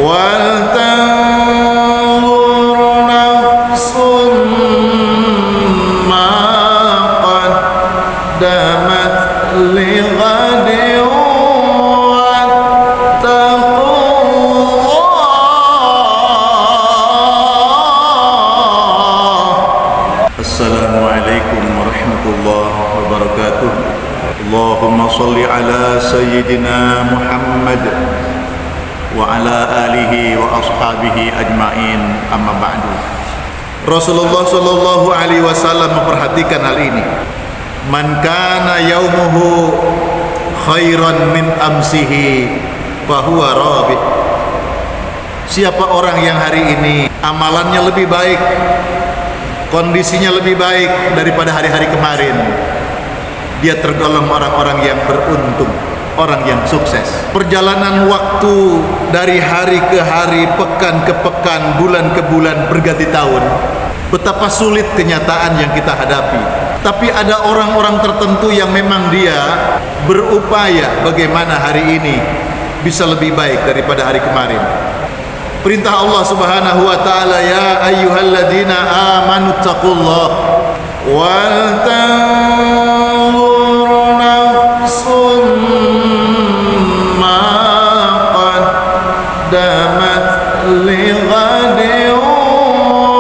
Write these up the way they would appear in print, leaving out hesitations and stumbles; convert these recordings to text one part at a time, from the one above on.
وَلْتَنظُرْ نَفْسٌ مَا قَدَّمَتْ لِغَدٍ Assalamualaikum warahmatullahi wabarakatuh. Allahumma salli ala sayyidina Muhammad wa ala alihi wa ashabihi ajma'in, amma ba'du. Rasulullah sallallahu alaihi wasallam memperhatikan hal ini. Man kana yaumuhu khairan min amsihi fahuwa rabih. Siapa orang yang hari ini amalannya lebih baik, kondisinya lebih baik daripada hari-hari kemarin, dia tergolong orang-orang yang beruntung, orang yang sukses. Perjalanan waktu dari hari ke hari, pekan ke pekan, bulan ke bulan, berganti tahun, betapa sulit kenyataan yang kita hadapi. Tapi ada orang-orang tertentu yang memang dia berupaya bagaimana hari ini bisa lebih baik daripada hari kemarin. Perintah Allah Subhanahu wa taala, ya ayyuhalladzina amanu taqullah wal tanzur nafsum ma qaddamat lighadin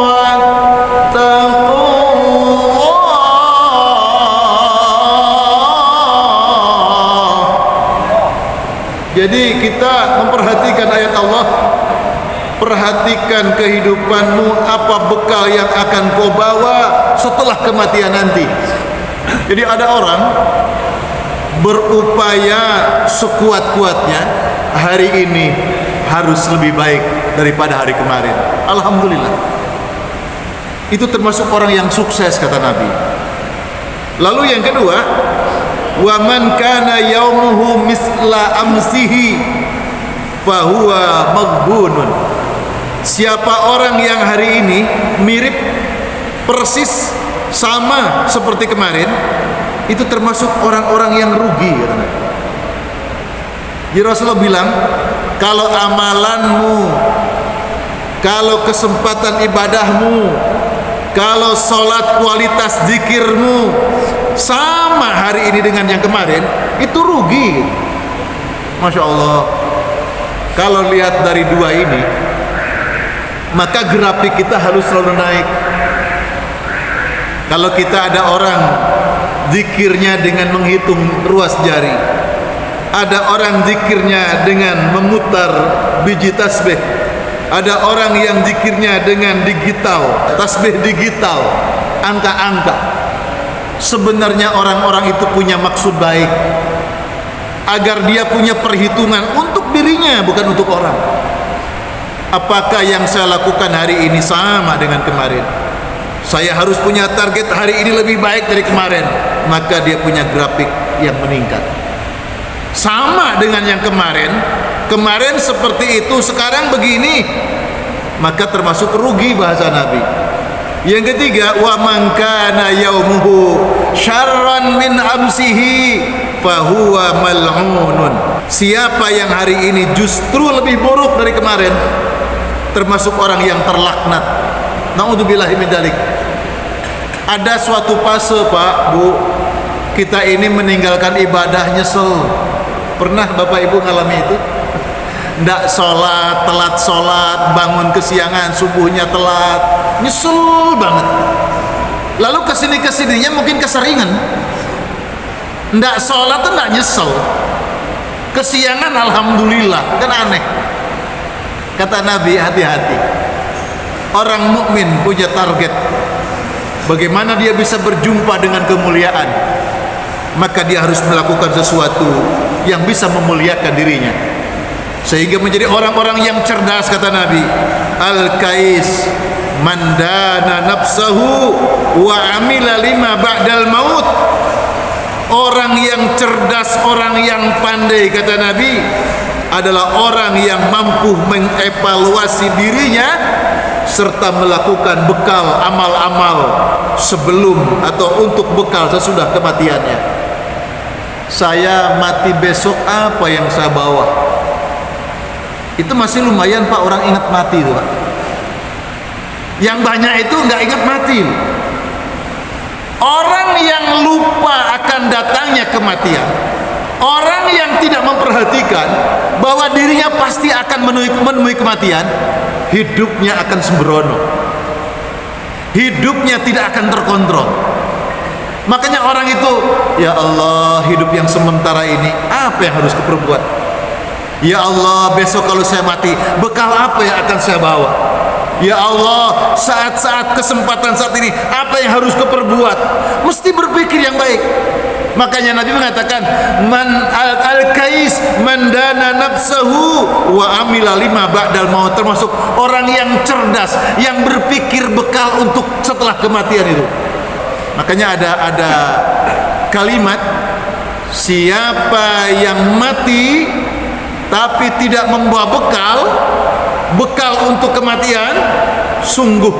wattaqullah. Jadi kita memperhatikan ayat Allah. Perhatikan kehidupanmu, apa bekal yang akan kau bawa setelah kematian nanti. Jadi ada orang berupaya sekuat-kuatnya, hari ini harus lebih baik daripada hari kemarin. Alhamdulillah. Itu termasuk orang yang sukses, kata Nabi. Lalu yang kedua, wa man kana yaumuhu misla amsihi fahuwa maghbunun. Siapa orang yang hari ini mirip persis sama seperti kemarin, itu termasuk orang-orang yang rugi, kata Nabi. Jadi Rasulullah bilang, kalau amalanmu, kalau kesempatan ibadahmu, kalau sholat kualitas zikirmu sama hari ini dengan yang kemarin, itu rugi. Masya Allah. Kalau lihat dari dua ini, maka grafik kita harus selalu naik. Kalau kita ada orang zikirnya dengan menghitung ruas jari, ada orang zikirnya dengan memutar biji tasbih, ada orang yang zikirnya dengan digital, tasbih digital, angka-angka. Sebenarnya orang-orang itu punya maksud baik, agar dia punya perhitungan untuk dirinya, bukan untuk orang. Apakah yang saya lakukan hari ini sama dengan kemarin? Saya harus punya target hari ini lebih baik dari kemarin. Maka dia punya grafik yang meningkat. Sama dengan yang kemarin. Kemarin seperti itu, sekarang begini. Maka termasuk rugi, bahasa Nabi. Yang ketiga, wa man kana yaumuhu syarran min amsihi fahuwa mal'unun. Siapa yang hari ini justru lebih buruk dari kemarin, termasuk orang yang terlaknat. Na'udzubillahi min dzalik. Ada suatu fase, Pak, Bu, kita ini meninggalkan ibadah nyesel. Pernah Bapak Ibu ngalami itu? Nggak sholat, telat sholat, bangun kesiangan, subuhnya telat, nyesel banget. Lalu kesini-kesininya mungkin keseringan. Nggak sholat tuh nggak nyesel, kesiangan alhamdulillah, kan aneh. Kata Nabi, hati-hati. Orang mukmin punya target, bagaimana dia bisa berjumpa dengan kemuliaan. Maka dia harus melakukan sesuatu yang bisa memuliakan dirinya, sehingga menjadi orang-orang yang cerdas, kata Nabi. Al-kais man dana nafsahu wa amila lima ba'dal maut. Orang yang cerdas, orang yang pandai, kata Nabi, adalah orang yang mampu mengevaluasi dirinya serta melakukan bekal amal-amal sebelum atau untuk bekal sesudah kematiannya. Saya mati besok, apa yang saya bawa? Itu masih lumayan Pak, orang ingat mati itu Pak. Yang banyak itu nggak ingat mati. Orang yang lupa akan datangnya kematian, orang yang tidak memperhatikan bahwa dirinya pasti akan menemui kematian, hidupnya akan sembrono, hidupnya tidak akan terkontrol. Makanya orang itu, ya Allah, hidup yang sementara ini apa yang harus kuperbuat? Ya Allah, besok kalau saya mati, bekal apa yang akan saya bawa? Ya Allah, saat-saat kesempatan saat ini apa yang harus kuperbuat? Mesti berpikir yang baik. Makanya Nabi mengatakan, man al-kais man dana nafsahu wa amila lima ba'dal maut, termasuk orang yang cerdas, yang berpikir bekal untuk setelah kematian itu. Makanya ada kalimat, siapa yang mati tapi tidak membawa bekal untuk kematian, sungguh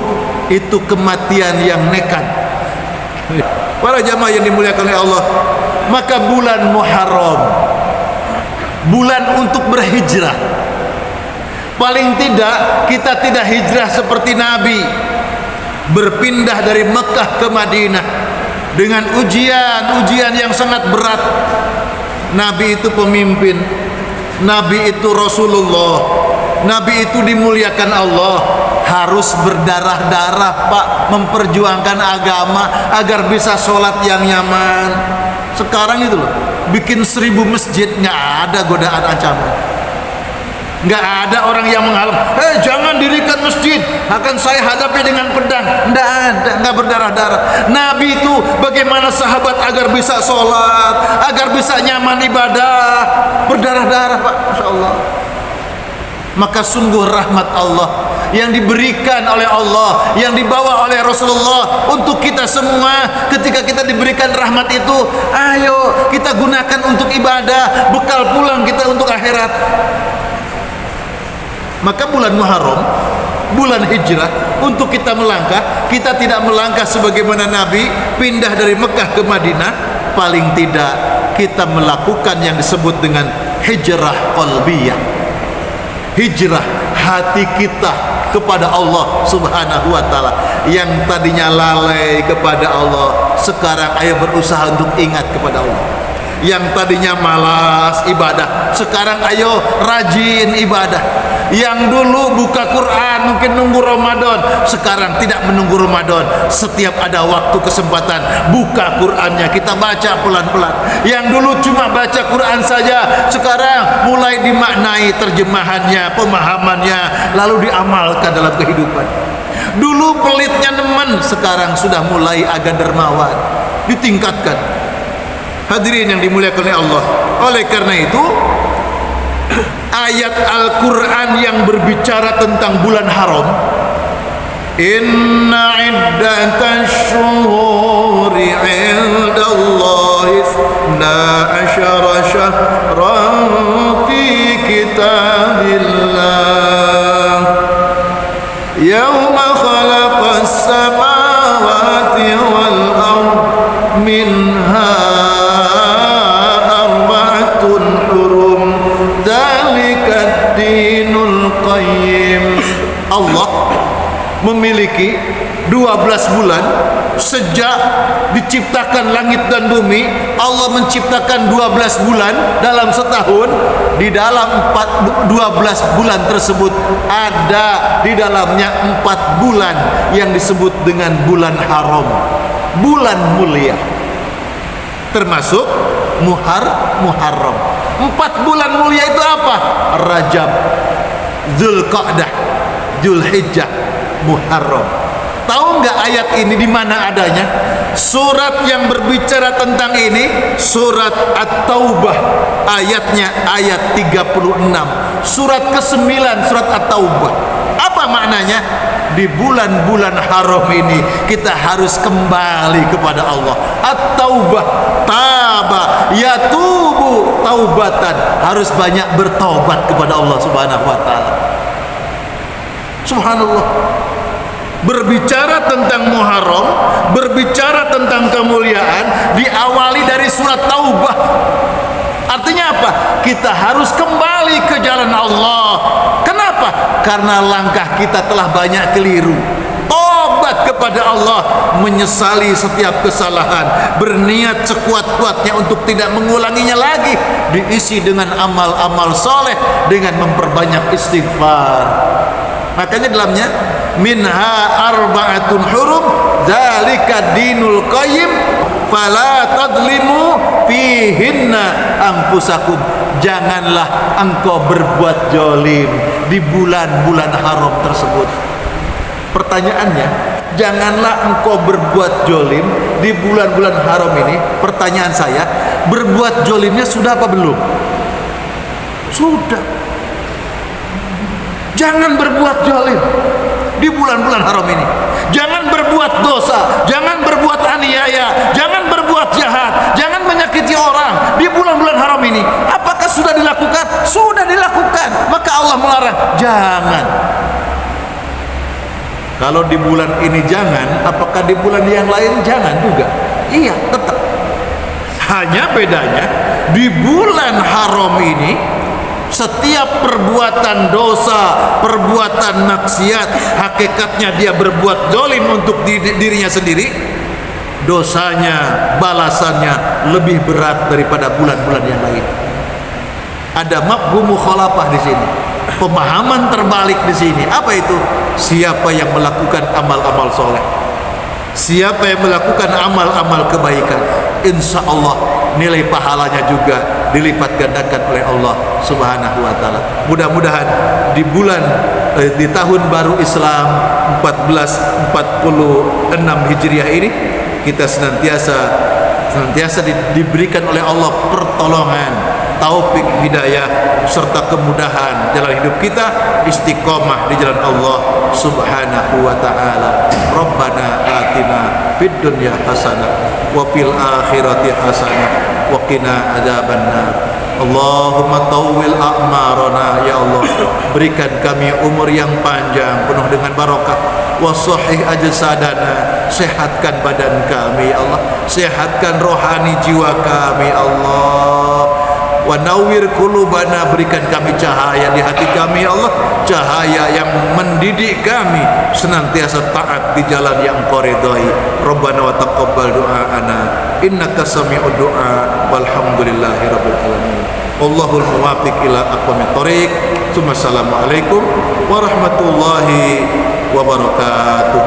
itu kematian yang nekat. Para jamaah yang dimuliakan oleh Allah, maka bulan Muharram, bulan untuk berhijrah. Paling tidak kita tidak hijrah seperti Nabi, berpindah dari Mekah ke Madinah dengan ujian yang sangat berat. Nabi itu pemimpin, Nabi itu Rasulullah, Nabi itu dimuliakan Allah, harus berdarah-darah Pak, memperjuangkan agama agar bisa sholat yang nyaman. Sekarang itu loh, bikin 1000 masjid, nggak ada godaan ancaman, nggak ada orang yang menghalang, jangan dirikan masjid, akan saya hadapi dengan pedang. Nggak ada, nggak berdarah-darah. Nabi itu bagaimana sahabat agar bisa sholat, agar bisa nyaman ibadah, berdarah-darah Pak, Masya Allah. Maka sungguh rahmat Allah yang diberikan oleh Allah, yang dibawa oleh Rasulullah untuk kita semua. Ketika kita diberikan rahmat itu, ayo kita gunakan untuk ibadah, bekal pulang kita untuk akhirat. Maka bulan Muharram, bulan hijrah, untuk kita melangkah, kita tidak melangkah sebagaimana Nabi pindah dari Mekah ke Madinah. Paling tidak kita melakukan yang disebut dengan hijrah qalbiyah, hijrah hati kita kepada Allah Subhanahu wa ta'ala. Yang tadinya lalai kepada Allah, sekarang ayo berusaha untuk ingat kepada Allah. Yang tadinya malas ibadah, sekarang ayo rajin ibadah. Yang dulu buka Quran mungkin nunggu Ramadan, sekarang tidak menunggu Ramadan, setiap ada waktu kesempatan buka Qurannya, kita baca pelan-pelan. Yang dulu cuma baca Quran saja, sekarang mulai dimaknai terjemahannya, pemahamannya, lalu diamalkan dalam kehidupan. Dulu pelitnya nemen, sekarang sudah mulai agak dermawan, ditingkatkan. Hadirin yang dimuliakan oleh Allah, oleh karena itu ayat Al-Quran yang berbicara tentang bulan haram, inna iddatash syuhuri indallahi isna asyara syahran fi kitabillah yawma khalaqas samawati wal ard minha Allah memiliki 12 bulan. Sejak diciptakan langit dan bumi, Allah menciptakan 12 bulan dalam setahun. Di dalam 12 bulan tersebut ada di dalamnya 4 bulan yang disebut dengan bulan haram, bulan mulia, termasuk Muharram. 4 bulan mulia itu apa? Rajab, Zulqa'dah, Zulhijjah, Muharram. Tahu nggak ayat ini di mana adanya? Surat yang berbicara tentang ini surat At-Taubah, ayatnya ayat 36. Surat ke-9 surat At-Taubah. Apa maknanya? Di bulan-bulan haram ini kita harus kembali kepada Allah. At-Taubah, taba yatubu taubatan, harus banyak bertobat kepada Allah Subhanahu wa taala. Subhanallah. Berbicara tentang Muharram, berbicara tentang kemuliaan, diawali dari surat Taubah. Artinya Kenapa? Kita harus kembali ke jalan Allah. Kenapa? Karena langkah kita telah banyak keliru. Tobat kepada Allah, menyesali setiap kesalahan, berniat sekuat-kuatnya untuk tidak mengulanginya lagi, diisi dengan amal-amal soleh, dengan memperbanyak istighfar. Makanya dalamnya minha arba'atun hurum dzalika dinul qayyim fala tadlimu fihinna anfusakum. Janganlah engkau berbuat zalim di bulan-bulan haram tersebut. Pertanyaannya, janganlah engkau berbuat zalim di bulan-bulan haram ini. Pertanyaan saya, berbuat zalimnya sudah apa belum? Sudah. Jangan berbuat zalim di bulan-bulan haram ini. Jangan berbuat dosa, jangan berbuat aniaya, jangan berbuat jahat, jangan menyakiti orang di bulan-bulan haram ini. Apakah sudah dilakukan? Sudah dilakukan. Maka Allah melarang, jangan. Kalau di bulan ini jangan, apakah di bulan yang lain jangan juga? Iya, tetap. Hanya bedanya di bulan haram ini, setiap perbuatan dosa, perbuatan maksiat, hakikatnya dia berbuat zalim untuk dirinya sendiri, dosanya, balasannya lebih berat daripada bulan-bulan yang lain. Ada mafhum mukhalafah di sini, pemahaman terbalik di sini. Apa itu? Siapa yang melakukan amal-amal soleh, siapa yang melakukan amal-amal kebaikan, insya Allah nilai pahalanya juga dilipat gandakan oleh Allah Subhanahu wa ta'ala. Mudah-mudahan di bulan di tahun baru Islam 1446 Hijriah ini kita senantiasa diberikan oleh Allah pertolongan, taufik, hidayah serta kemudahan jalan hidup kita, istiqomah di jalan Allah Subhanahu wa ta'ala. Rabbana atina fid dunya hasanah wa fil akhirati hasanah wa qina adzabannar. Allahumma tawwil a'marana, ya Allah, berikan kami umur yang panjang penuh dengan barokah. Wa sahih ajsadana, sehatkan badan kami ya Allah, sehatkan rohani jiwa kami Allah. Wa nawwir qulubana, berikan kami cahaya di hati kami ya Allah, cahaya yang mendidik kami senantiasa taat di jalan yang Engkau ridhai. Rabbana wa taqabbal du'aana innaka sami'ud du'a walhamdulillahi rabbil alamin. Wallahul muwaffiq ila aqwamit thoriq. Assalamualaikum warahmatullahi wabarakatuh.